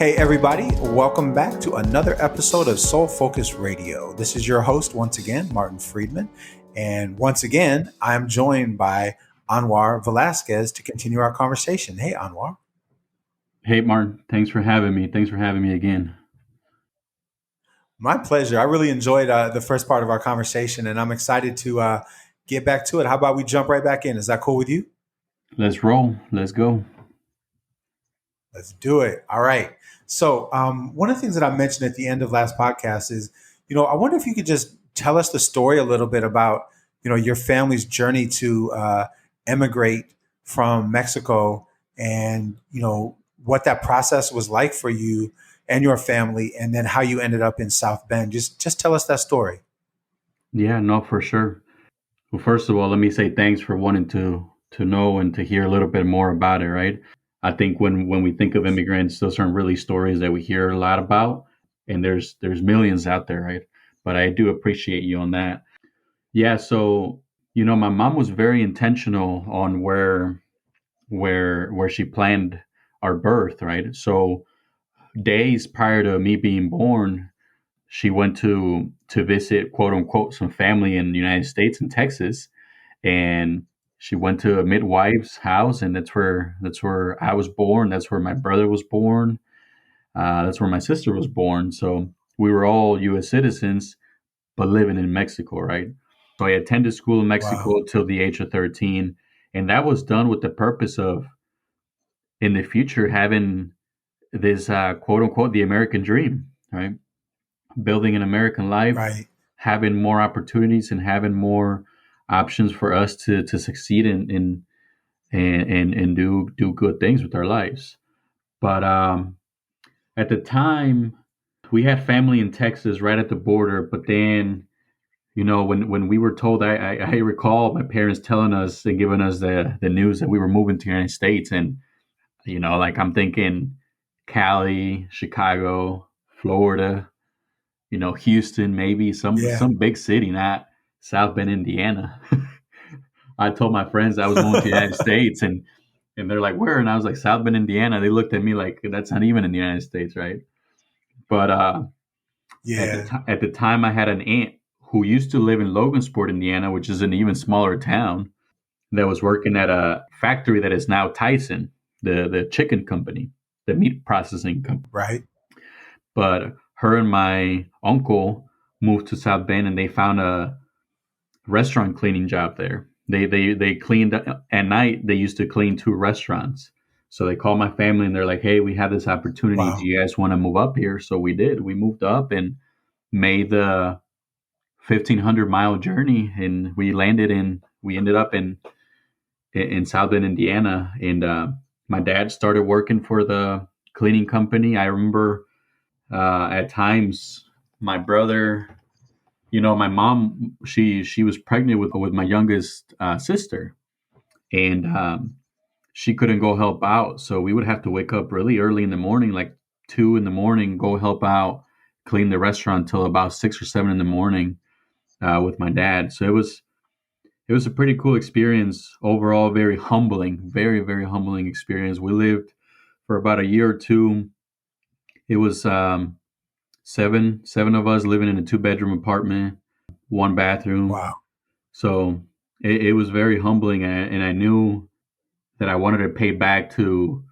Hey, everybody, welcome back to another episode of Soul Focus Radio. This is your host, once again, Martin Friedman. And once again, I'm joined by Anuar Velazquez to continue our conversation. Hey, Anuar. Hey, Martin. Thanks for having me. Thanks for having me again. My pleasure. I really enjoyed the first part of our conversation, and I'm excited to get back to it. How about we jump right back in? Is that cool with you? Let's roll. Let's go. Let's do it. All right. So, one of the things that I mentioned at the end of last podcast is, I wonder if you could just tell us the story a little bit about, your family's journey to emigrate from Mexico and, what that process was like for you and your family, and then how you ended up in South Bend. Just tell us that story. Yeah, no, for sure. Well, first of all, let me say thanks for wanting to know and to hear a little bit more about it, right? I think when we think of immigrants, those aren't really stories that we hear a lot about, and there's millions out there, right? But I do appreciate you on that. Yeah, so my mom was very intentional on where she planned our birth, right? So days prior to me being born, she went to visit, quote unquote, some family in the United States in Texas, and she went to a midwife's house, and that's where I was born. That's where my brother was born. That's where my sister was born. So we were all U.S. citizens, but living in Mexico, right? So I attended school in Wow. Mexico till the age of 13, and that was done with the purpose of in the future having this quote unquote the American dream, right? Building an American life, Right. having more opportunities and having more options for us to succeed and do good things with our lives. But at the time, we had family in Texas right at the border. But then, when we were told, I recall my parents telling us and giving us the news that we were moving to the United States, and like I'm thinking Cali, Chicago, Florida, Houston, maybe Yeah. some big city, not South Bend, Indiana. I told my friends I was going to the United States, and they're like, "Where?" And I was like, "South Bend, Indiana." They looked at me like that's not even in the United States, right? But Yeah. at the time, I had an aunt who used to live in Logansport, Indiana, which is an even smaller town, that was working at a factory that is now Tyson, the chicken company, the meat processing company. Right. But her and my uncle moved to South Bend, and they found a restaurant cleaning job there. They cleaned at night. They used to clean two restaurants. So they called my family and they're like, "Hey, we have this opportunity. Do Wow. you guys want to move up here?" So we did. We moved up and made the 1,500-mile journey, and we ended up in South Bend, Indiana. And my dad started working for the cleaning company. I remember at times my brother, my mom, she was pregnant with my youngest sister, and she couldn't go help out, so we would have to wake up really early in the morning, like 2 in the morning, go help out, clean the restaurant till about 6 or 7 in the morning with my dad. So it was a pretty cool experience overall, very humbling, very very humbling experience. We lived for about a year or two. It was seven of us living in a 2-bedroom apartment, one bathroom. Wow. So it was very humbling, and I knew that I wanted to pay back to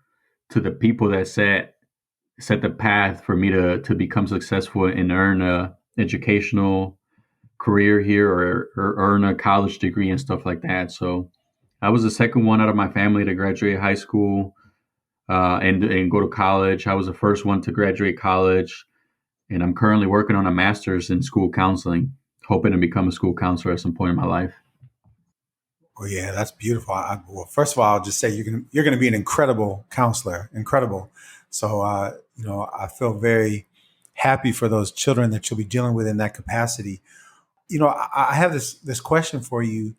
the people that set the path for me to become successful and earn a educational career here, or earn a college degree and stuff like that. So I was the second one out of my family to graduate high school and go to college. I was the first one to graduate college, and I'm currently working on a master's in school counseling, hoping to become a school counselor at some point in my life. Well, yeah, that's beautiful. Well, first of all, I'll just say you're gonna be an incredible counselor, incredible. So, I feel very happy for those children that you'll be dealing with in that capacity. I have this question for you.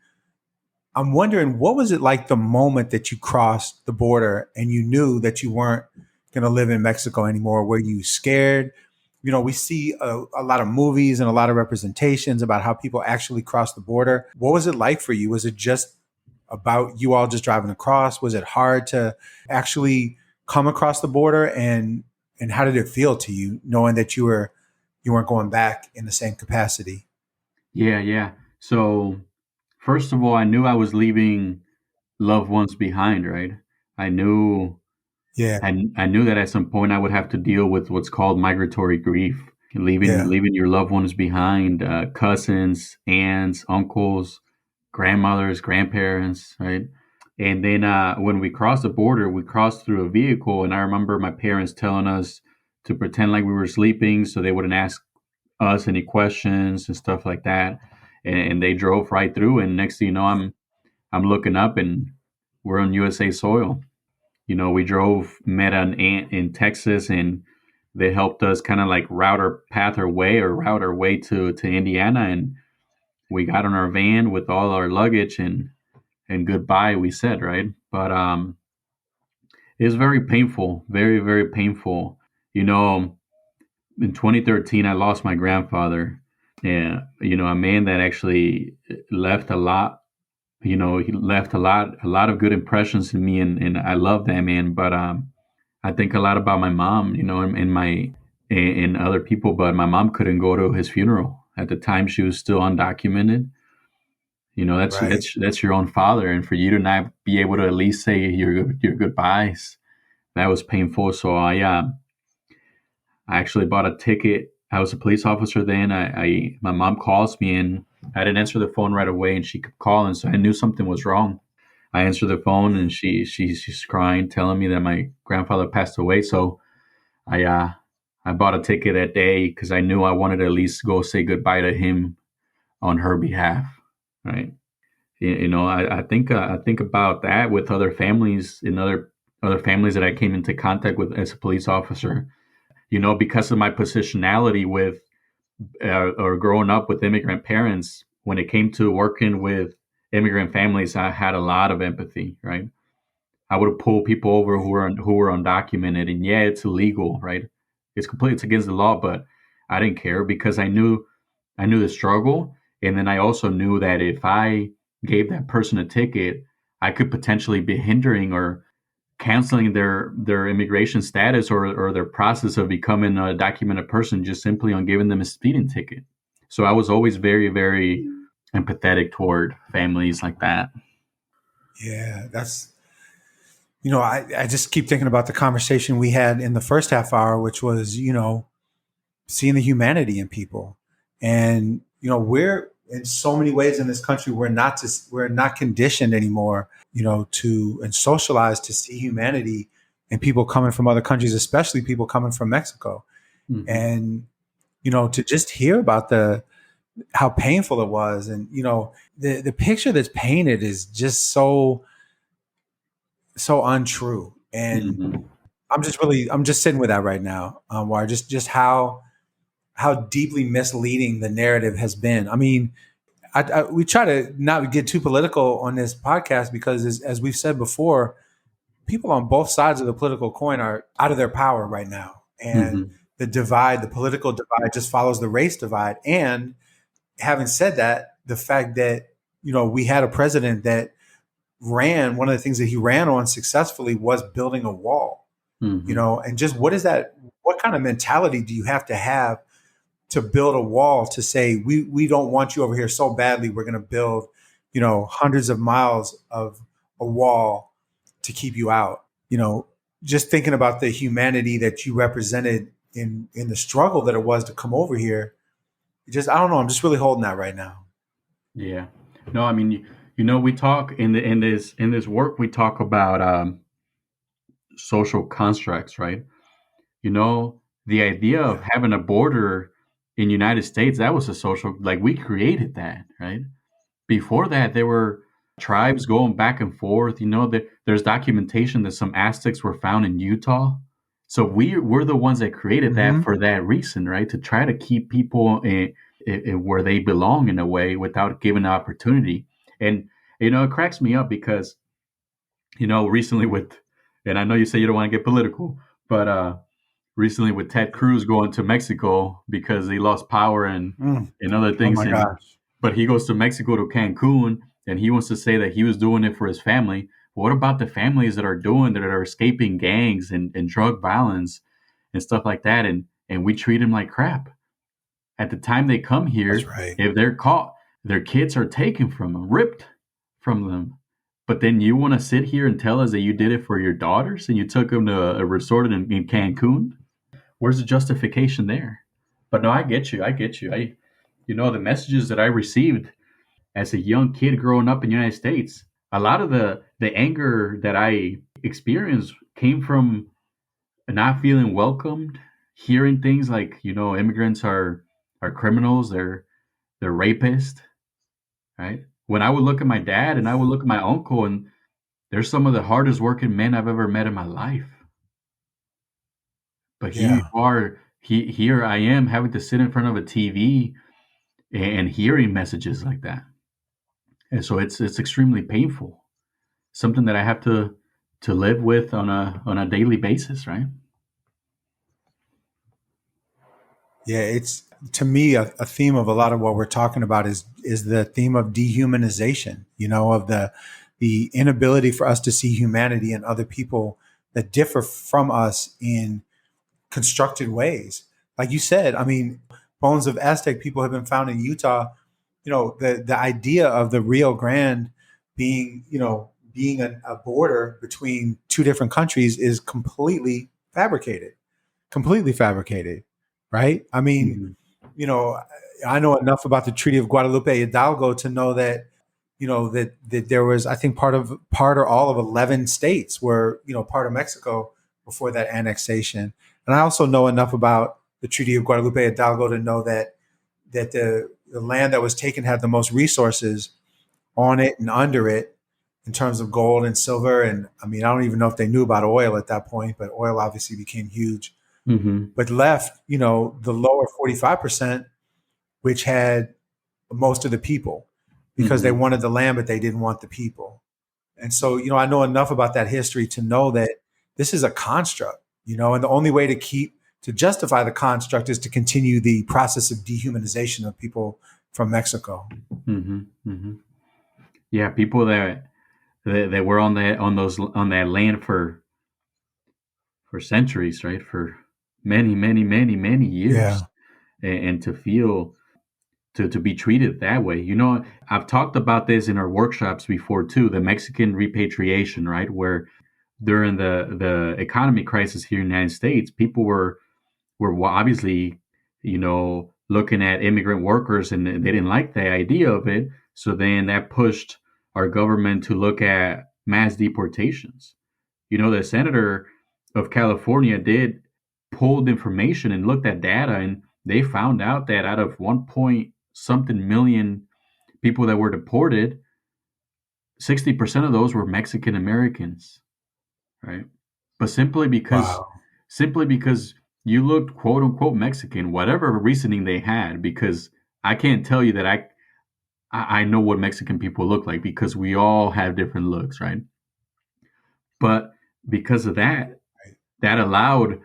I'm wondering, what was it like the moment that you crossed the border and you knew that you weren't going to live in Mexico anymore? Were you scared? We see a lot of movies and a lot of representations about how people actually cross the border. What was it like for you? Was it just about you all just driving across? Was it hard to actually come across the border and how did it feel to you knowing that you weren't going back in the same capacity? Yeah, yeah. So first of all, I knew I was leaving loved ones behind, right? I knew Yeah, I knew that at some point I would have to deal with what's called migratory grief, yeah, leaving your loved ones behind, cousins, aunts, uncles, grandmothers, grandparents, right? And then when we crossed the border, we crossed through a vehicle, and I remember my parents telling us to pretend like we were sleeping, so they wouldn't ask us any questions and stuff like that. And they drove right through, and next thing you know, I'm looking up, and we're on USA soil. We drove, met an aunt in Texas, and they helped us kind of like route our way to Indiana, and we got on our van with all our luggage, and goodbye, we said, right? But it was very painful, very, very painful. You know, in 2013, I lost my grandfather. Yeah, a man that actually left a lot. He left a lot of good impressions in me, and I love that man. But I think a lot about my mom, and other people. But my mom couldn't go to his funeral at the time; she was still undocumented. That's right. that's your own father, and for you to not be able to at least say your goodbyes, that was painful. So I actually bought a ticket. I was a police officer then. My mom calls me, and I didn't answer the phone right away, and she kept calling, so I knew something was wrong. I answered the phone, and she's crying, telling me that my grandfather passed away. So I bought a ticket that day because I knew I wanted to at least go say goodbye to him on her behalf, right? I think about that with other families and other families that I came into contact with as a police officer. Because of my positionality with or growing up with immigrant parents, when it came to working with immigrant families, I had a lot of empathy, right? I would pull people over who were undocumented, and yeah, it's illegal, right? It's against the law, but I didn't care because I knew the struggle, and then I also knew that if I gave that person a ticket, I could potentially be hindering or canceling their immigration status or their process of becoming a documented person just simply on giving them a speeding ticket. So I was always very, very empathetic toward families like that. Yeah, that's I just keep thinking about the conversation we had in the first half hour, which was, seeing the humanity in people. And, we're in so many ways in this country, we're not conditioned anymore, to and socialized to see humanity in people coming from other countries, especially people coming from Mexico. Hmm. And, to just hear about the how painful it was. And, the picture that's painted is just so untrue. And Hmm. I'm just sitting with that right now, where just how deeply misleading the narrative has been. I mean, we try to not get too political on this podcast because, as we've said before, people on both sides of the political coin are out of their power right now, and Hmm. the political divide, just follows the race divide. And having said that, the fact that we had a president that ran one of the things that he ran on successfully was building a wall, Hmm. and just what is that? What kind of mentality do you have to build a wall to say we don't want you over here so badly, we're going to build hundreds of miles of a wall to keep you out? Just thinking about the humanity that you represented in the struggle that it was to come over here. Just, I don't know, I'm just really holding that right now. Yeah. No, I mean, we talk in this work, we talk about social constructs, right? The idea of Yeah. having a border in the United States, that was a social, like we created that, right? Before that, there were tribes going back and forth. There's documentation that some Aztecs were found in Utah. So we're the ones that created that Hmm. for that reason, right? To try to keep people where they belong in a way without giving opportunity. And it cracks me up because recently and I know you say you don't want to get political, but recently with Ted Cruz going to Mexico because he lost power and other Oh things, my and gosh. but he goes to Mexico to Cancun, and he wants to say that he was doing it for his family. What about the families that are escaping gangs and drug violence and stuff like that, and we treat them like crap. At the time they come That's here, right. if they're caught, their kids are taken from them, ripped from them. But then you want to sit here and tell us that you did it for your daughters and you took them to a resort in Cancun? Where's the justification there? But no, I get you. I get you. The messages that I received as a young kid growing up in the United States, a lot of the anger that I experienced came from not feeling welcomed, hearing things like, immigrants are criminals, they're rapists, right? When I would look at my dad and I would look at my uncle, and they're some of the hardest working men I've ever met in my life. But Yeah. here I am having to sit in front of a TV and hearing messages like that. And so it's extremely painful. Something that I have to live with on a daily basis, right? Yeah, it's to me a theme of a lot of what we're talking about is the theme of dehumanization, of the inability for us to see humanity in other people that differ from us in constructed ways. Like you said, I mean, bones of Aztec people have been found in Utah. The idea of the Rio Grande being a border between two different countries is completely fabricated, right? I mean, Mhm. you know, I know enough about the Treaty of Guadalupe Hidalgo to know that, that there was, I think, part or all of 11 states were, part of Mexico before that annexation. And I also know enough about the Treaty of Guadalupe Hidalgo to know that the land that was taken had the most resources on it and under it in terms of gold and silver. And I mean, I don't even know if they knew about oil at that point, but oil obviously became huge. Mhm. But left, the lower 45%, which had most of the people because they Mhm. wanted the land, but they didn't want the people. And so, I know enough about that history to know that this is a construct, and the only way to justify the construct is to continue the process of dehumanization of people from Mexico. Mhm. Mhm. Yeah, people that were on that land for centuries, right? For many, many, many, many Yeah. years, and to be treated that way. I've talked about this in our workshops before too. The Mexican repatriation, right? Where during the economy crisis here in the United States, people were obviously, looking at immigrant workers, and they didn't like the idea of it. So then that pushed our government to look at mass deportations. The senator of California did pulled information and looked at data, and they found out that out of 1 point something million people that were deported, 60% of those were Mexican Americans, right? But Wow. simply because you looked quote unquote Mexican, whatever reasoning they had, because I can't tell you that I know what Mexican people look like, because we all have different looks, right? But because of that, Right. that allowed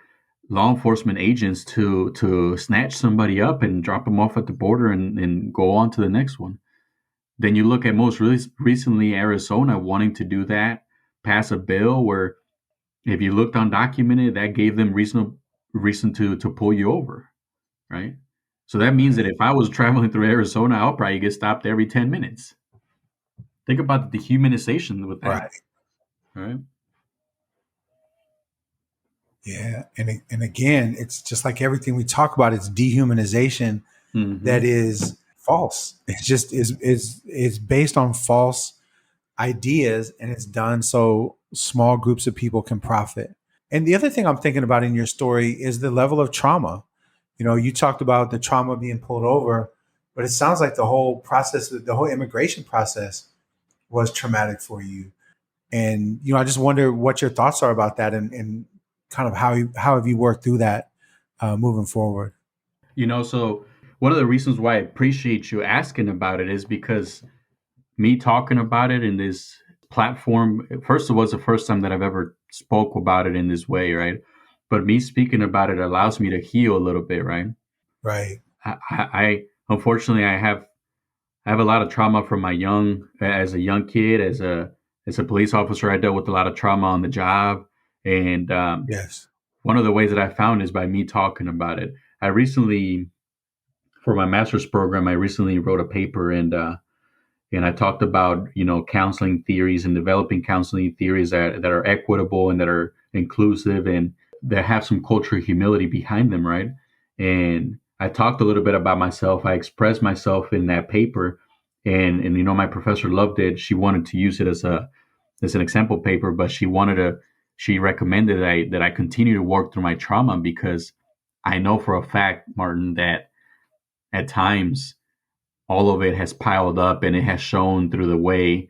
law enforcement agents to snatch somebody up and drop them off at the border, and go on to the next one. Then you look at most recently Arizona wanting to do that, pass a bill where if you looked undocumented, that gave them reason to pull you over, right? So that means that Right. if I was traveling through Arizona, I'll probably get stopped every 10 minutes. Think about the dehumanization with that, Right. right? Yeah. And again, it's just like everything we talk about, it's dehumanization that Mm-hmm. is false. It's just is based on false ideas, and it's done so small groups of people can profit. And the other thing I'm thinking about in your story is the level of trauma. You talked about the trauma being pulled over, but it sounds like the whole immigration process was traumatic for you. And I just wonder what your thoughts are about that, and kind of how have you worked through that moving forward. So one of the reasons why I appreciate you asking about it is because me talking about it in this platform, first of all, it's the first time that I've ever spoke about it in this way, right? But me speaking about it allows me to heal a little bit, right? Right. I unfortunately I have a lot of trauma from my as a young kid, as a police officer. I dealt with a lot of trauma on the job, and Yes. one of the ways that I found is by me talking about it. I recently, for my master's program, I recently wrote a paper, and I talked about counseling theories and developing counseling theories that are equitable and that are inclusive and that have some cultural humility behind them, right? And I talked a little bit about myself. I expressed myself in that paper, and my professor loved it. She wanted to use it as an example paper, but she recommended that I continue to work through my trauma because I know for a fact, Martin, that at times all of it has piled up and it has shown through the way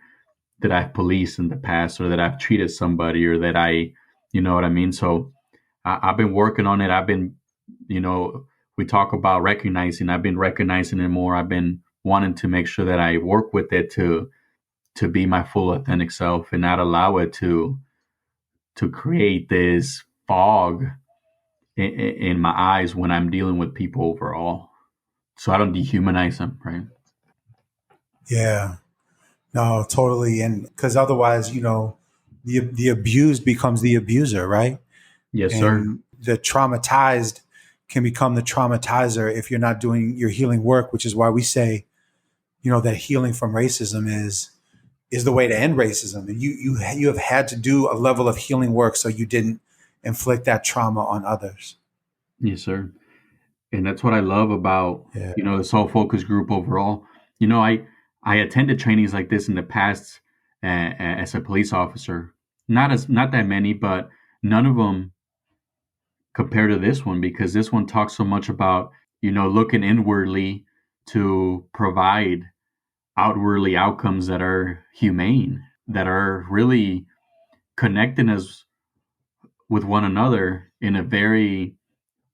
that I've policed in the past or that I've treated somebody or that you know what I mean? So I've been working on it. You know, we talk about recognizing, I've been recognizing it more. I've been wanting to make sure that I work with it to be my full authentic self and not allow it to create this fog in my eyes when I'm dealing with people overall. So I don't dehumanize them, right? Yeah, no, totally. And because otherwise, the abused becomes the abuser, right? Yes, sir. And the traumatized can become the traumatizer if you're not doing your healing work, which is why we say, that healing from racism is the way to end racism. And you have had to do a level of healing work so you didn't inflict that trauma on others. Yes, sir. And that's what I love about Yeah. this whole focus group overall. I attended trainings like this in the past as a police officer. Not that many, but none of them compare to this one because this one talks so much about looking inwardly to provide outwardly outcomes that are humane, that are really connecting us with one another in a very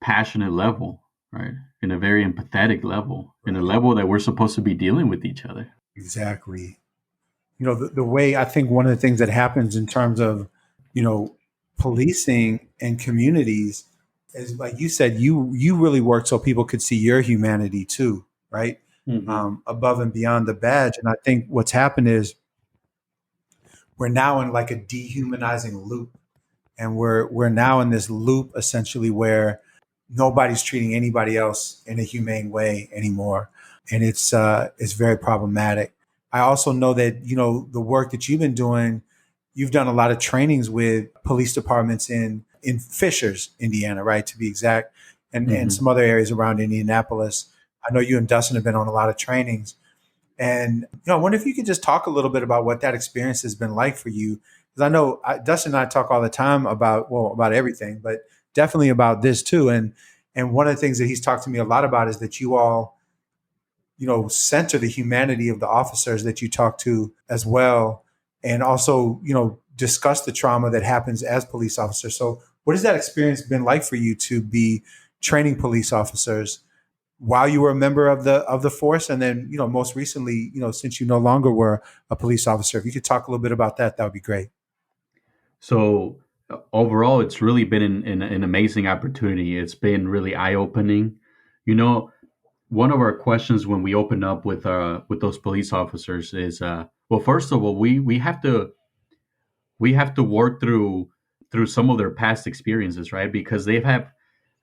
passionate level, right? In a very empathetic level, in a Right. level that we're supposed to be dealing with each other. Exactly. The way I think one of the things that happens in terms of, you know, policing and communities is like you said, you really worked so people could see your humanity too, right? Mm-hmm. Above and beyond the badge. And I think what's happened is we're now in like a dehumanizing loop, and we're now in this loop essentially where nobody's treating anybody else in a humane way anymore, and it's very problematic. I also know that the work that you've been doing, you've done a lot of trainings with police departments in Fishers, Indiana, right, to be exact, and Mm-hmm. some other areas around Indianapolis. I know you and Dustin have been on a lot of trainings, and I wonder if you could just talk a little bit about what that experience has been like for you. Because I know Dustin and I talk all the time about everything, but definitely about this too. And one of the things that he's talked to me a lot about is that you all, center the humanity of the officers that you talk to as well, and also, discuss the trauma that happens as police officers. So, what has that experience been like for you to be training police officers while you were a member of the force, and then most recently, since you no longer were a police officer? If you could talk a little bit about that, that would be great. So overall, it's really been an amazing opportunity. It's been really eye opening. You know, one of our questions when we open up with those police officers is, well, first of all, we have to work through some of their past experiences, right? Because they've have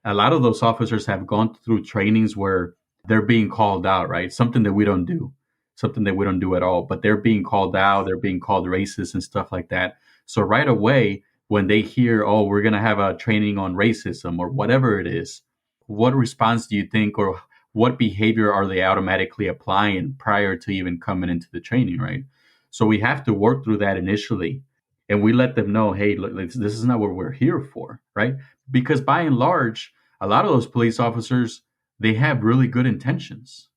a lot of those officers have gone through trainings where they're being called out, right? Something that we don't do at all, but they're being called out, they're being called racist and stuff like that. So right away, when they hear, oh, we're going to have a training on racism or whatever it is, what response do you think, or what behavior are they automatically applying prior to even coming into the training, right? So we have to work through that initially. And we let them know, hey, look, this is not what we're here for, right? Because by and large, a lot of those police officers, they have really good intentions.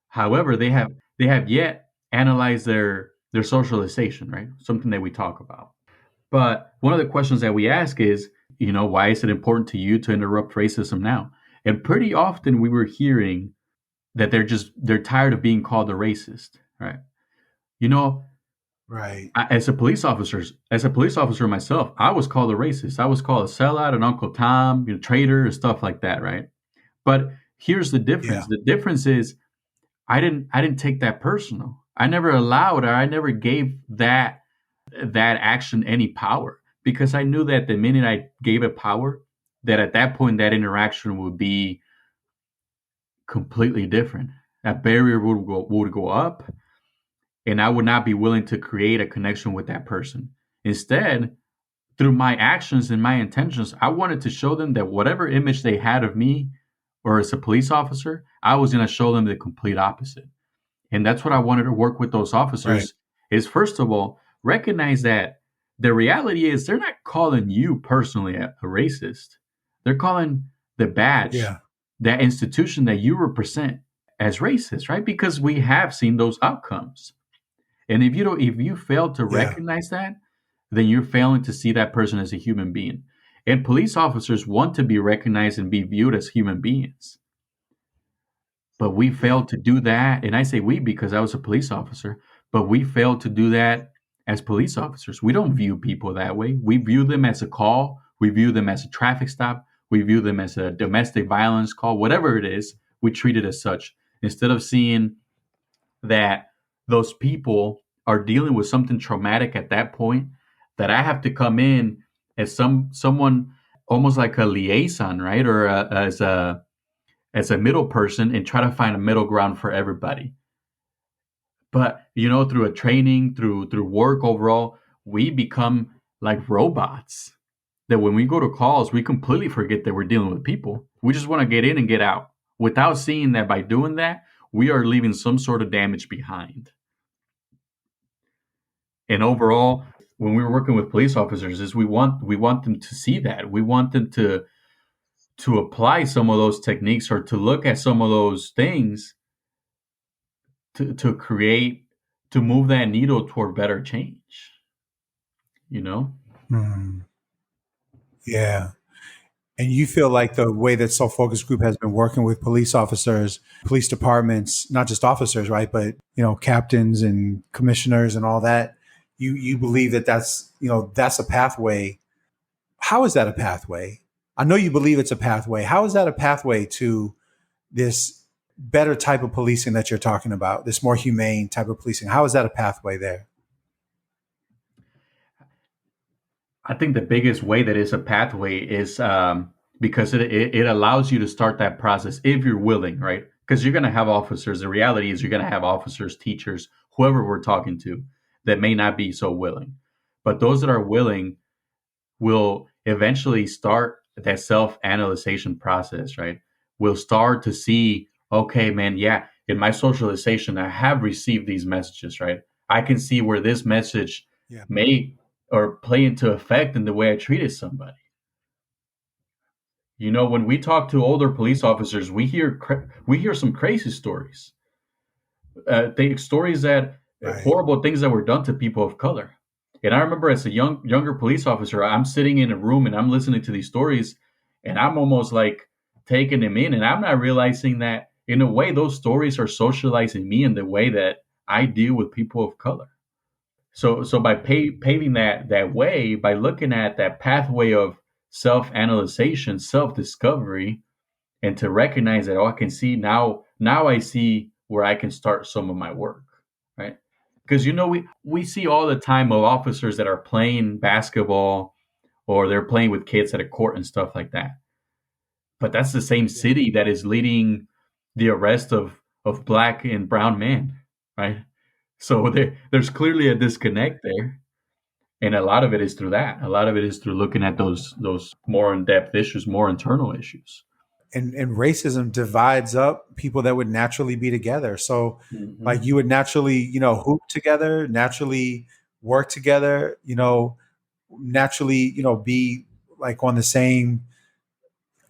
However, they have yet analyzed their socialization, right? Something that we talk about. But one of the questions that we ask is, why is it important to you to interrupt racism now? And pretty often we were hearing that they're tired of being called a racist, right? You know, Right. as a police officer myself, I was called a racist. I was called a sellout, an Uncle Tom, traitor, and stuff like that, right? But here's the difference. Yeah. The difference is I didn't take that personal. I never allowed or I never gave that action any power because I knew that the minute I gave it power, that at that point that interaction would be completely different. That barrier would go up, and I would not be willing to create a connection with that person. Instead, through my actions and my intentions, I wanted to show them that whatever image they had of me or as a police officer, I was going to show them the complete opposite. And that's what I wanted to work with those Right. officers is first of all, recognize that the reality is they're not calling you personally a racist. They're calling the badge, Yeah. that institution that you represent as racist, right? Because we have seen those outcomes. And if you fail to Yeah. recognize that, then you're failing to see that person as a human being. And police officers want to be recognized and be viewed as human beings. But we Yeah. failed to do that. And I say we because I was a police officer, but we failed to do that as police officers. We don't view people that way. We view them as a call, we view them as a traffic stop, we view them as a domestic violence call, whatever it is, we treat it as such. Instead of seeing that those people are dealing with something traumatic at that point, that I have to come in as someone almost like a liaison, right? Or as a middle person and try to find a middle ground for everybody. But through a training, through work overall, we become like robots. That when we go to calls, we completely forget that we're dealing with people. We just want to get in and get out without seeing that by doing that, we are leaving some sort of damage behind. And overall, when we were working with police officers, is we want them to see that. We want them to apply some of those techniques or to look at some of those things to create to move that needle toward better change. You know? Hmm. Yeah. And you feel like the way that Soul Focus Group has been working with police officers, police departments, not just officers, right, but captains and commissioners and all that. You believe that that's a pathway. How is that a pathway? I know you believe it's a pathway. How is that a pathway to this better type of policing that you're talking about? This more humane type of policing. How is that a pathway there? I think the biggest way that is a pathway is because it allows you to start that process if you're willing, right? Because you're going to have officers. The reality is you're going to have officers, teachers, whoever we're talking to that may not be so willing. But those that are willing will eventually start that self-analyzation process, right? We'll start to see, okay, man, yeah, in my socialization, I have received these messages, right? I can see where this message Yeah. may or play into effect in the way I treated somebody. When we talk to older police officers, we hear some crazy stories, stories that Right. horrible things that were done to people of color. And I remember as a younger police officer, I'm sitting in a room and I'm listening to these stories, and I'm almost like taking them in, and I'm not realizing that in a way those stories are socializing me in the way that I deal with people of color. So by paving that way, by looking at that pathway of self-analyzation, self-discovery, and to recognize that, oh, I can see now I see where I can start some of my work, right? Because we see all the time of officers that are playing basketball or they're playing with kids at a court and stuff like that. But that's the same Yeah. city that is leading the arrest of black and brown men, right? So there's clearly a disconnect there. And a lot of it is through that. A lot of it is through looking at those more in-depth issues, more internal issues. And racism divides up people that would naturally be together. So like Hmm. you would naturally, hoop together, naturally work together, naturally, be like on the same,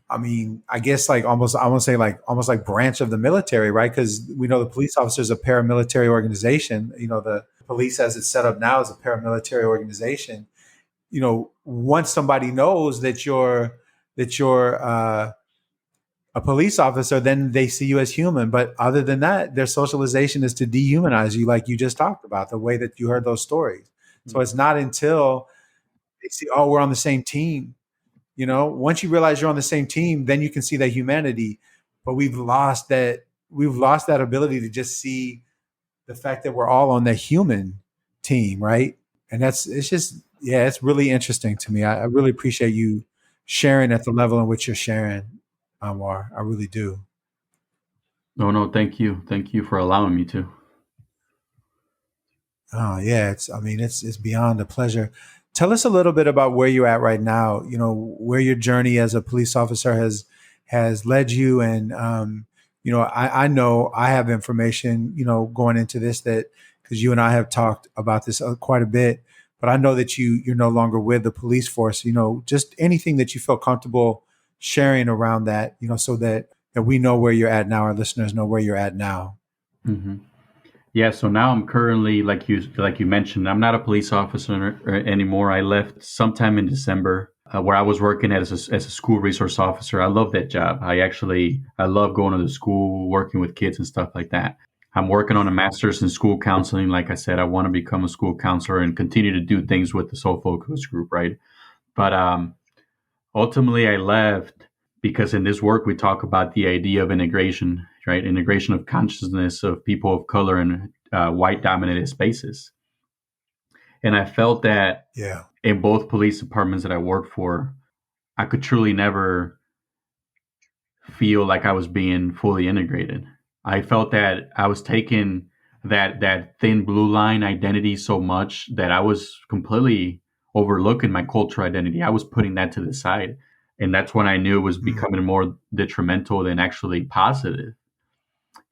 I mean, I guess like almost I want to say like almost like branch of the military, right? Because we know the police officers is a paramilitary organization. The police as it's set up now is a paramilitary organization. Once somebody knows that you're a police officer, then they see you as human. But other than that, their socialization is to dehumanize you, like you just talked about, the way that you heard those stories. So it's not until they see, oh, we're on the same team. Once you realize you're on the same team, then you can see that humanity. But we've lost that. We've lost that ability to just see the fact that we're all on the human team, right? And it's just Yeah, it's really interesting to me. I really appreciate you sharing at the level in which you're sharing, Anwar. I really do. No, no, thank you for allowing me to. Oh yeah, it's I mean it's beyond a pleasure. Tell us a little bit about where you're at right now. You know where your journey as a police officer has led you, and you know I know I have information going into this that because you and I have talked about this quite a bit, but I know that you're no longer with the police force. You know just anything that you feel comfortable sharing around that. So that we know where you're at now, our listeners know where you're at now. Hmm. Yeah, so now I'm currently, like you mentioned, I'm not a police officer anymore. I left sometime in December, where I was working as a school resource officer. I love that job. I love going to the school, working with kids and stuff like that. I'm working on a master's in school counseling. Like I said, I want to become a school counselor and continue to do things with the Soul Focus group, right? But ultimately, I left because in this work we talk about the idea of integration, right? Integration of consciousness of people of color in white dominated spaces. And I felt that Yeah. in both police departments that I worked for, I could truly never feel like I was being fully integrated. I felt that I was taking that thin blue line identity so much that I was completely overlooking my cultural identity. I was putting that to the side. And that's when I knew it was Mm. becoming more detrimental than actually positive.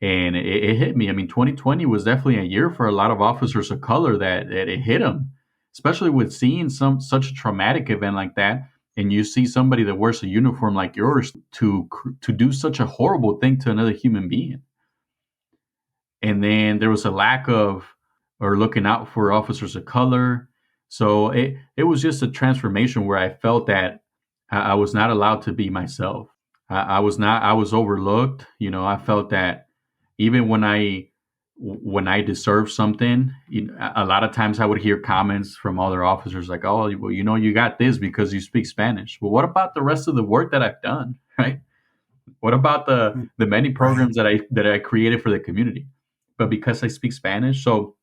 And it hit me. I mean, 2020 was definitely a year for a lot of officers of color that it hit them, especially with seeing such a traumatic event like that. And you see somebody that wears a uniform like yours to do such a horrible thing to another human being. And then there was a lack of or looking out for officers of color. So it was just a transformation where I felt that I was not allowed to be myself. I was not. I was overlooked. You know, I felt that even when I deserved something, a lot of times I would hear comments from other officers like, "Oh, well, you got this because you speak Spanish." Well, what about the rest of the work that I've done, right? What about Mm. the many Right. programs that I created for the community? But because I speak Spanish, so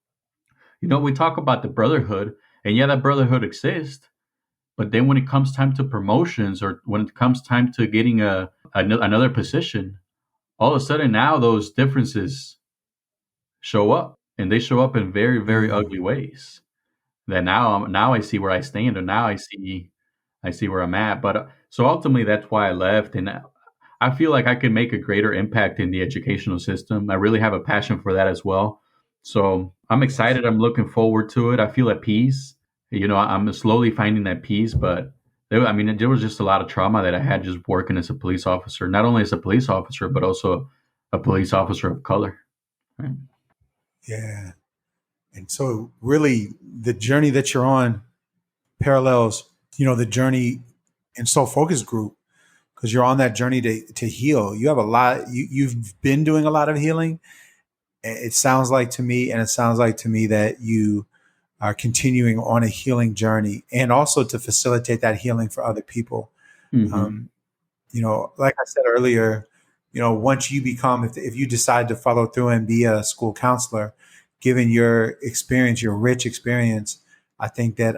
we talk about the brotherhood, and yeah, that brotherhood exists. But then when it comes time to promotions or when it comes time to getting another position, all of a sudden now those differences show up, and they show up in very very Mm. ugly ways. That now I see where I stand, and now I see where I'm at. But so ultimately, that's why I left, and I feel like I can make a greater impact in the educational system. I really have a passion for that as well. So I'm Yes. excited. I'm looking forward to it. I feel at peace. I'm slowly finding that peace, but I mean, there was just a lot of trauma that I had just working as a police officer, not only as a police officer, but also a police officer of color. Right? Yeah. And so really the journey that you're on parallels, the journey in Soul Focus Group, because you're on that journey to heal. You have a lot, you've been doing a lot of healing. It sounds like to me, and it sounds like to me that you are continuing on a healing journey and also to facilitate that healing for other people. Mm-hmm. Um, like I said earlier, once you become, if you decide to follow through and be a school counselor, given your experience, your rich experience, I think that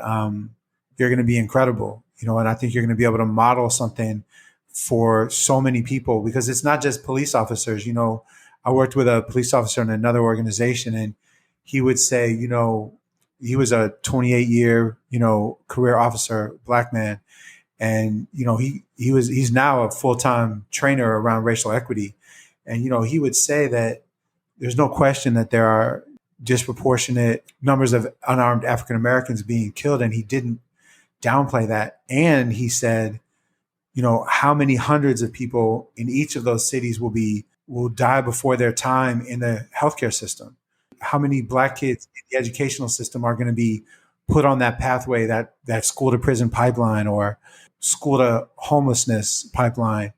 you're going to be incredible, and I think you're going to be able to model something for so many people because it's not just police officers. I worked with a police officer in another organization, and he would say, he was a 28-year, career officer, black man, and he's now a full-time trainer around racial equity, and he would say that there's no question that there are disproportionate numbers of unarmed African Americans being killed, and he didn't downplay that. And he said, how many hundreds of people in each of those cities will die before their time in the healthcare system. How many black kids in the educational system are going to be put on that pathway, that school to prison pipeline or school to homelessness pipeline.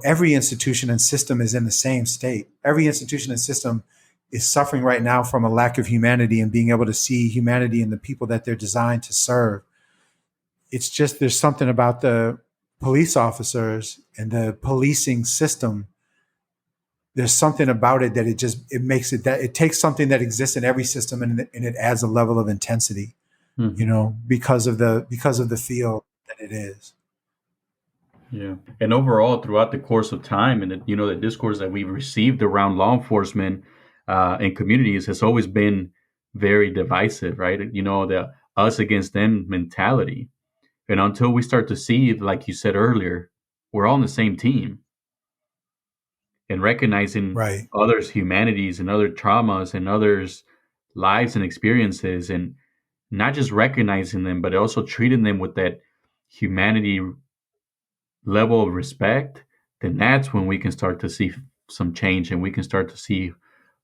Every institution and system is in the same state. Every institution and system is suffering right now from a lack of humanity and being able to see humanity in the people that they're designed to serve. It's just there's something about the police officers and the policing system. There's something about it that it makes it that it takes something that exists in every system and it adds a level of intensity. you Hmm. know, because of the field that it is. Yeah. And overall, throughout the course of time, and the discourse that we've received around law enforcement and communities has always been very divisive, right? The us against them mentality. And until we start to see, like you said earlier, we're all on the same team, and recognizing Right. others' humanities and other traumas and others' lives and experiences, and not just recognizing them, but also treating them with that humanity level of respect, then that's when we can start to see some change, and we can start to see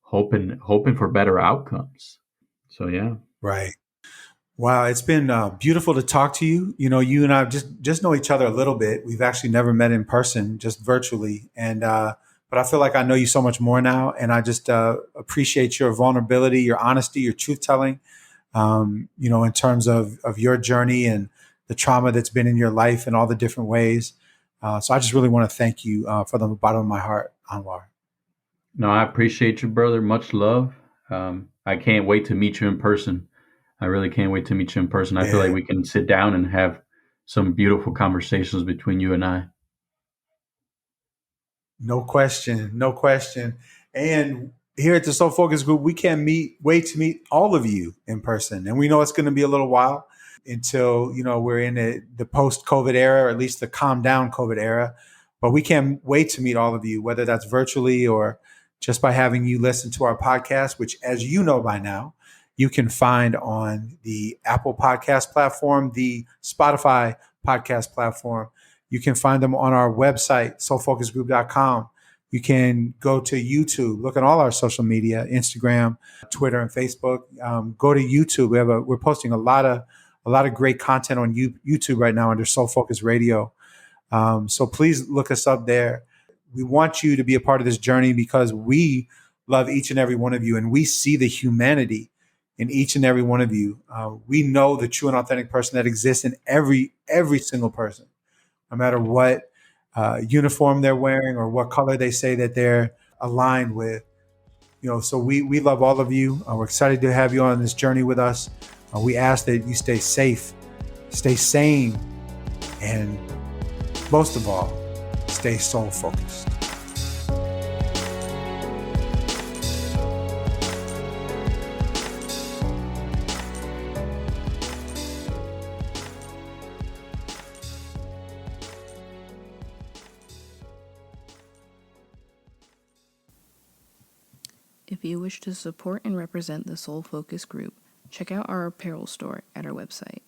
hoping for better outcomes. So yeah. Right. Wow, it's been beautiful to talk to you. You know, you and I just know each other a little bit. We've actually never met in person, just virtually. And but I feel like I know you so much more now, and I just appreciate your vulnerability, your honesty, your truth telling. You know, in terms of your journey and the trauma that's been in your life in all the different ways. So I just really want to thank you from the bottom of my heart, Anwar. No, I appreciate you, brother. Much love. I can't wait to meet you in person. I really can't wait to meet you in person. I feel like Yeah. we can sit down and have some beautiful conversations between you and I. No question, no question. And here at the Soul Focus Group, we can't wait to meet all of you in person. And we know it's going to be a little while until, you know, we're in the post-COVID era, or at least the calm down COVID era. But we can't wait to meet all of you, whether that's virtually or just by having you listen to our podcast, which, as you know by now, you can find on the Apple Podcast platform, the Spotify podcast platform. You can find them on our website, soulfocusgroup.com. You can go to YouTube, look at all our social media, Instagram, Twitter, and Facebook. Go to YouTube. We're posting a lot of great content on YouTube right now under Soul Focus Radio. So please look us up there. We want you to be a part of this journey because we love each and every one of you, and we see the humanity in each and every one of you. We know the true and authentic person that exists in every single person, no matter what uniform they're wearing or what color they say that they're aligned with. You know, so we love all of you. We're excited to have you on this journey with us. We ask that you stay safe, stay sane, and most of all, stay soul focused. If you wish to support and represent the Soul Focus Group, check out our apparel store at our website,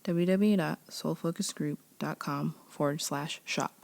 www.soulfocusgroup.com/shop.